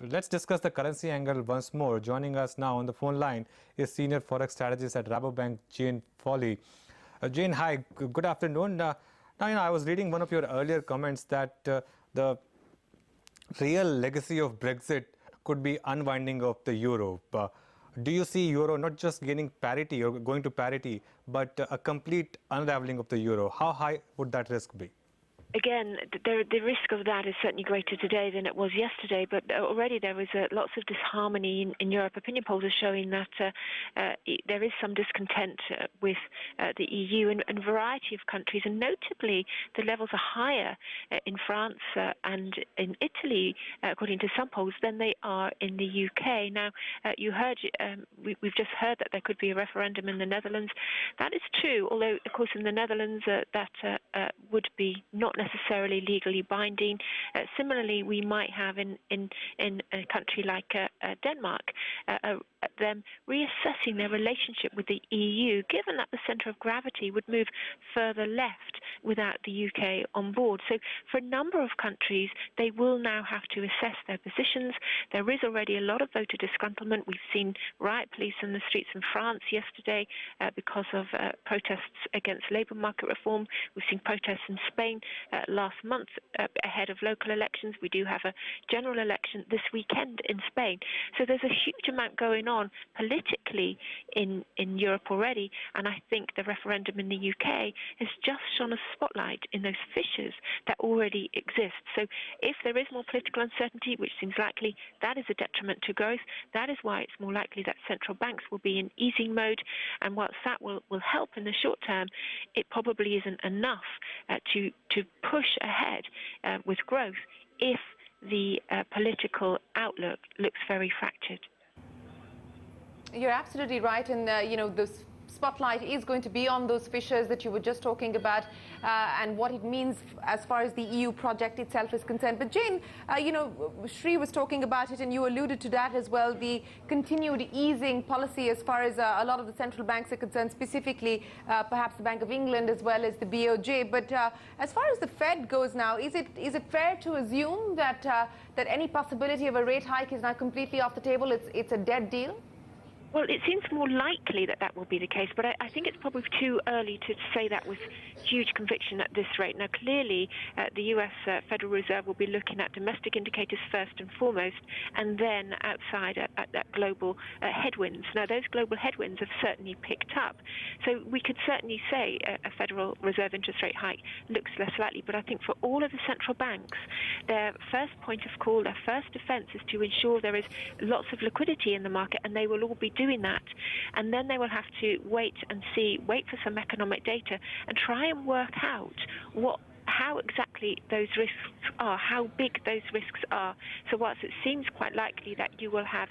let's discuss the currency angle once more. Joining us now on the phone line is Senior Forex Strategist at Rabobabk, Jane Foley. Jane, hi. Good afternoon. I was reading one of your earlier comments that the real legacy of Brexit could be unwinding of the euro. Do you see euro not just gaining parity or going to parity, but a complete unraveling of the euro? How high would that risk be? Again, the risk of that is certainly greater today than it was yesterday, but already there was lots of disharmony in Europe. Opinion polls are showing that there is some discontent with the EU in a variety of countries, and notably the levels are higher in France and in Italy, according to some polls, than they are in the UK. Now, you heard, we've just heard that there could be a referendum in the Netherlands. That is true, although, of course, in the Netherlands that would be not necessarily legally binding. Similarly, we might have in a country like Denmark them reassessing their relationship with the EU, given that the centre of gravity would move further left without the UK on board. So for a number of countries, they will now have to assess their positions. There is already a lot of voter disgruntlement. We've seen riot police in the streets in France yesterday because of protests against labour market reform. We've seen protests in Spain last month ahead of local elections. We do have a general election this weekend in Spain. So there's a huge amount going on politically in Europe already, and I think the referendum in the UK has just shone a spotlight in those fissures that already exist. So if there is more political uncertainty, which seems likely, that is a detriment to growth. That is why it's more likely that central banks will be in easing mode, and whilst that will help in the short term, it probably isn't enough to push ahead with growth if the political outlook looks very fractured. You're absolutely right, and the spotlight is going to be on those fissures that you were just talking about and what it means as far as the EU project itself is concerned. But Jane, Sri was talking about it and you alluded to that as well, the continued easing policy as far as a lot of the central banks are concerned, specifically perhaps the Bank of England as well as the BOJ. But as far as the Fed goes now, is it fair to assume that that any possibility of a rate hike is now completely off the table? It's a dead deal? Well, it seems more likely that that will be the case, but I think it's probably too early to say that with huge conviction at this rate. Now, clearly, the US Federal Reserve will be looking at domestic indicators first and foremost, and then outside at global headwinds. Now, those global headwinds have certainly picked up. So we could certainly say a Federal Reserve interest rate hike looks less likely, but I think for all of the central banks, their first point of call, their first defense is to ensure there is lots of liquidity in the market, and they will all be doing that, and then they will have to wait for some economic data and try and work out how exactly those risks are, how big those risks are. So whilst it seems quite likely that you will have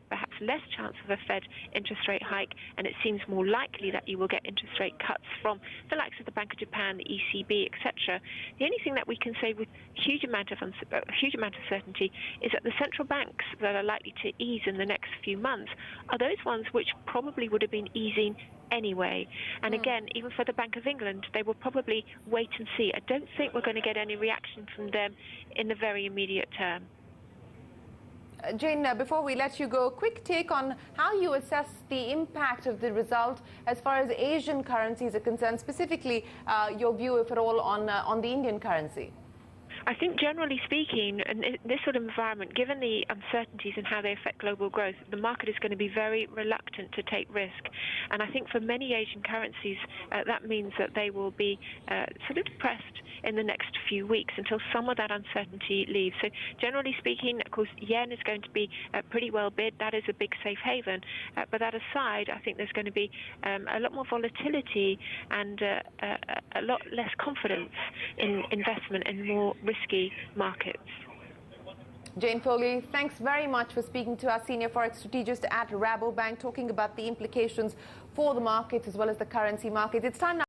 perhaps less chance of a Fed interest rate hike, and it seems more likely that you will get interest rate cuts from the likes of the Bank of Japan, the ECB, etc., the only thing that we can say with a huge amount of certainty is that the central banks that are likely to ease in the next few months are those ones which probably would have been easing anyway. And again, even for the Bank of England, they will probably wait and see. I don't think we're going to get any reaction from them in the very immediate term. Jane, before we let you go, quick take on how you assess the impact of the result as far as Asian currencies are concerned, specifically your view, if at all, on the Indian currency. I think generally speaking, in this sort of environment, given the uncertainties and how they affect global growth, the market is going to be very reluctant to take risk. And I think for many Asian currencies, that means that they will be sort of depressed in the next few weeks until some of that uncertainty leaves. So generally speaking, of course, yen is going to be pretty well bid. That is a big safe haven. But that aside, I think there's going to be a lot more volatility and a lot less confidence in investment in more risky markets. Jane Foley, thanks very much for speaking to our Senior Forex Strategist at Rabobabk, talking about the implications for the markets as well as the currency markets. It's time now.